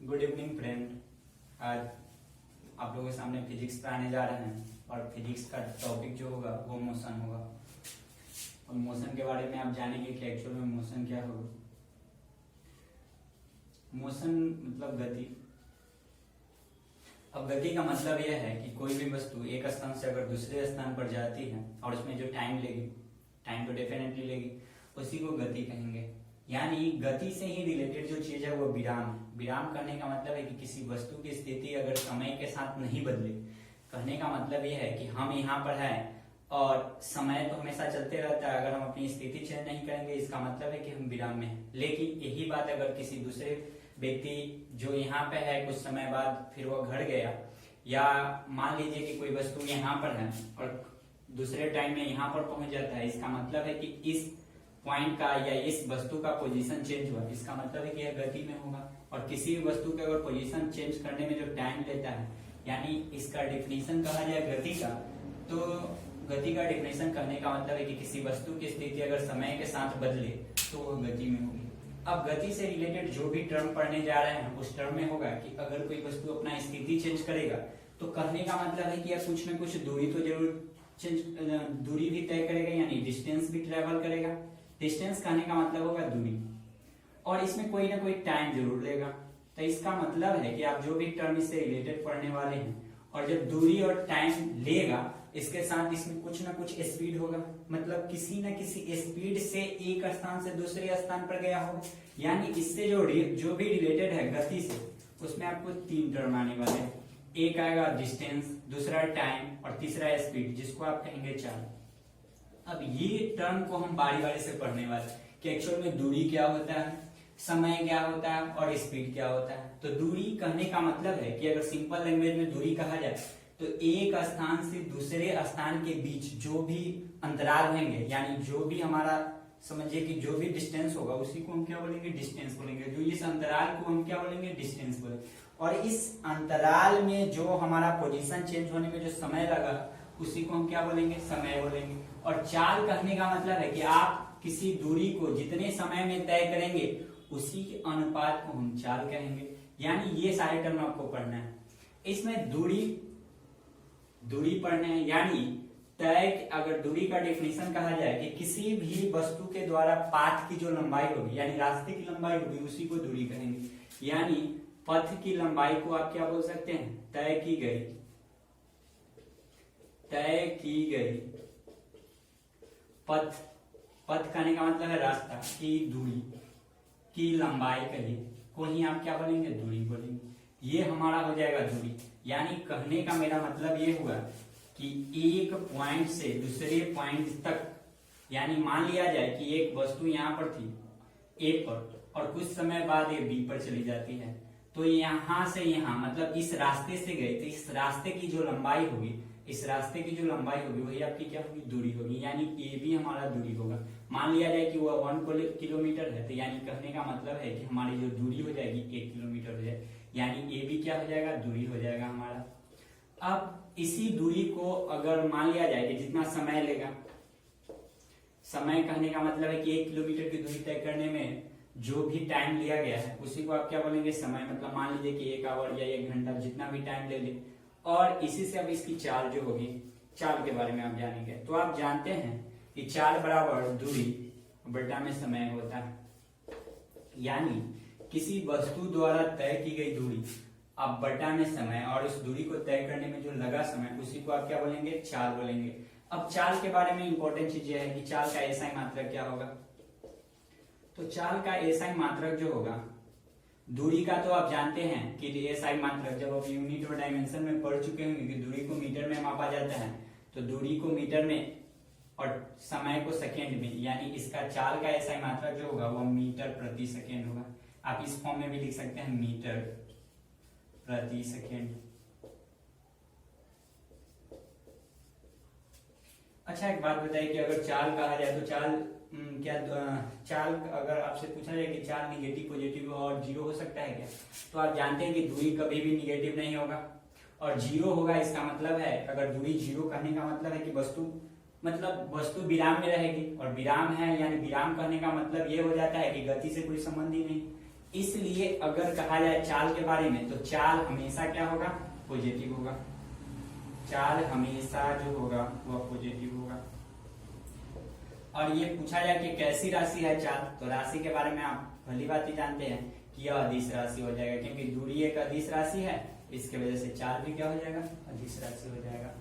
Good evening friend. आज आप लोगों के सामने फिजिक्स पढ़ाने जा रहे हैं और फिजिक्स का टॉपिक जो होगा वो मोशन होगा। और मोशन के बारे में आप जानेंगे कि एक्चुअल में मोशन क्या होगा। मोशन मतलब गति। अब गति का मतलब यह है कि कोई भी वस्तु एक स्थान से अगर दूसरे स्थान पर जाती है और उसमें जो टाइम लेगी, टाइम तो डेफिनेटली लेगी, उसी को गति कहेंगे। यानी गति से ही रिलेटेड जो चीज है वो विराम है। विराम करने का मतलब है कि किसी वस्तु की स्थिति अगर समय के साथ नहीं बदले, कहने का मतलब यह है कि हम यहाँ पर हैं और समय तो हमेशा चलते रहता है, अगर हम अपनी स्थिति चेंज नहीं करेंगे इसका मतलब है कि हम विराम में हैं। लेकिन यही बात अगर किसी दूसरे व्यक्ति जो यहाँ पे है कुछ समय बाद फिर वो घर गया, या मान लीजिए कि कोई वस्तु यहाँ पर है और दूसरे टाइम में यहाँ पर पहुंच जाता है, इसका मतलब है कि इस पॉइंट का या इस वस्तु का पोजीशन चेंज हुआ, इसका मतलब है कि यह गति में होगा। और किसी भी वस्तु के अगर पोजीशन चेंज करने में जो टाइम लेता है, यानी इसका डिफिनीशन कहा जाए गति का, तो गति का डिफिनीशन करने का मतलब है कि किसी वस्तु की स्थिति अगर समय के साथ बदले तो वह गति में होगी। अब गति से रिलेटेड जो भी टर्म पढ़ने जा रहे हैं उस टर्म में होगा कि अगर कोई वस्तु अपना स्थिति चेंज करेगा तो कहने का मतलब है कि यह कुछ न कुछ दूरी तो जरूर दूरी भी तय करेगा, यानी डिस्टेंस भी ट्रेवल करेगा। डिस्टेंस कहने का मतलब होगा दूरी, और इसमें कोई ना कोई टाइम जरूर लेगा। तो इसका मतलब है कि आप जो भी टर्म इससे रिलेटेड पढ़ने वाले हैं, और जब दूरी और टाइम लेगा इसके साथ इसमें कुछ ना कुछ स्पीड होगा, मतलब किसी न किसी स्पीड से एक स्थान से दूसरे स्थान पर गया होगा। यानी इससे जो भी रिलेटेड है गति से, उसमें आपको तीन टर्म आने वाले हैं। एक आएगा डिस्टेंस, दूसरा टाइम और तीसरा स्पीड, जिसको आप कहेंगे चाल। अब ये टर्म को हम बारी बारी से पढ़ने वाले कि एक्चुअल में दूरी क्या होता है, समय क्या होता है और स्पीड क्या होता है। तो दूरी कहने का मतलब है कि अगर सिंपल लैंग्वेज में दूरी कहा जाए तो एक स्थान से दूसरे स्थान के बीच जो भी अंतराल होंगे, यानी जो भी हमारा समझिए कि जो भी डिस्टेंस होगा उसी को हम क्या बोलेंगे, डिस्टेंस बोलेंगे। जो इस अंतराल को हम क्या बोलेंगे, डिस्टेंस बोलेंगे। और इस अंतराल में जो हमारा पोजीशन चेंज होने में जो समय लगा उसी को हम क्या बोलेंगे, समय बोलेंगे। और चाल कहने का मतलब है कि आप किसी दूरी को जितने समय में तय करेंगे उसी के अनुपात को हम चाल कहेंगे। यानी ये सारे टर्म आपको पढ़ना है। इसमें दूरी पढ़ने हैं, यानी तय, अगर दूरी का डेफिनेशन कहा जाए कि किसी भी वस्तु के द्वारा पाथ की जो लंबाई होगी, यानी रास्ते की लंबाई होगी, उसी को दूरी कहेंगे। यानी पथ की लंबाई को आप क्या बोल सकते हैं, तय की गई पथ कहने का मतलब है रास्ता की दूरी की लंबाई कहिए, को ही आप क्या बोलेंगे, दूरी बोलेंगे। ये हमारा हो जाएगा दूरी। यानी कहने का मेरा मतलब ये हुआ कि एक पॉइंट से दूसरे पॉइंट तक, यानी मान लिया जाए कि एक वस्तु यहाँ पर थी ए पर और कुछ समय बाद ये बी पर चली जाती है, तो यहाँ से यहाँ मतलब इस रास्ते से गए तो इस रास्ते की जो लंबाई होगी, वही आपकी क्या होगी, दूरी होगी। यानी ए भी हमारा दूरी होगा। मान लिया जाए कि वह 1 किलोमीटर है, तो यानी कहने का मतलब है कि हमारी जो दूरी हो जाएगी 1 किलोमीटर हो जाएगी। यानी ए भी क्या हो जाएगा, दूरी हो जाएगा हमारा। अब इसी दूरी को अगर मान लिया जाए कि जितना समय लेगा, समय कहने का मतलब है कि 1 किलोमीटर की दूरी तय करने में जो भी टाइम लिया गया है उसी को आप क्या बोलेंगे, समय। मतलब मान लीजिए कि 1 आवर या 1 घंटा जितना भी टाइम ले ले, और इसी से अब इसकी चाल जो होगी, चाल के बारे में आप जानेंगे। तो आप जानते हैं कि चाल बराबर दूरी बटा में समय होता है। यानी किसी वस्तु द्वारा तय की गई दूरी अब बटा में समय, और उस दूरी को तय करने में जो लगा समय उसी को आप क्या बोलेंगे, चाल बोलेंगे। अब चाल के बारे में इंपॉर्टेंट चीज यह है कि चाल का एसआई मात्रक क्या होगा। तो चाल का एसआई मात्रक जो होगा, दूरी का तो आप जानते हैं कि एसआई मात्रक जब आप यूनिट और डायमेंशन में पढ़ चुके होंगे कि दूरी को मीटर में मापा जाता है, तो दूरी को मीटर में और समय को सेकेंड में, यानी इसका चाल का एसआई मात्रक जो होगा वो मीटर प्रति सेकेंड होगा। आप इस फॉर्म में भी लिख सकते हैं, मीटर प्रति सेकेंड। अच्छा, एक बात बताइए कि अगर चाल कहा जाए तो चाल चाल अगर आपसे पूछा जाए कि चाल निगेटिव, पॉजिटिव और जीरो हो सकता है क्या, तो आप जानते हैं कि दूरी कभी भी निगेटिव नहीं होगा और जीरो होगा। इसका मतलब है अगर दूरी जीरो कहने का मतलब है कि वस्तु विराम में रहेगी, और विराम है यानी विराम कहने का मतलब ये हो जाता है कि गति से कोई संबंध ही नहीं। इसलिए अगर कहा जाए चाल के बारे में तो चाल हमेशा क्या होगा, पॉजिटिव होगा। चाल हमेशा जो होगा वह पॉजिटिव होगा। और ये पूछा जाए कि कैसी राशि है चाल, तो राशि के बारे में आप भली बात ही जानते हैं कि यह अदिश राशि हो जाएगा, क्योंकि दूरी एक अदिश राशि है, इसके वजह से चाल भी क्या हो जाएगा, अदिश राशि हो जाएगा।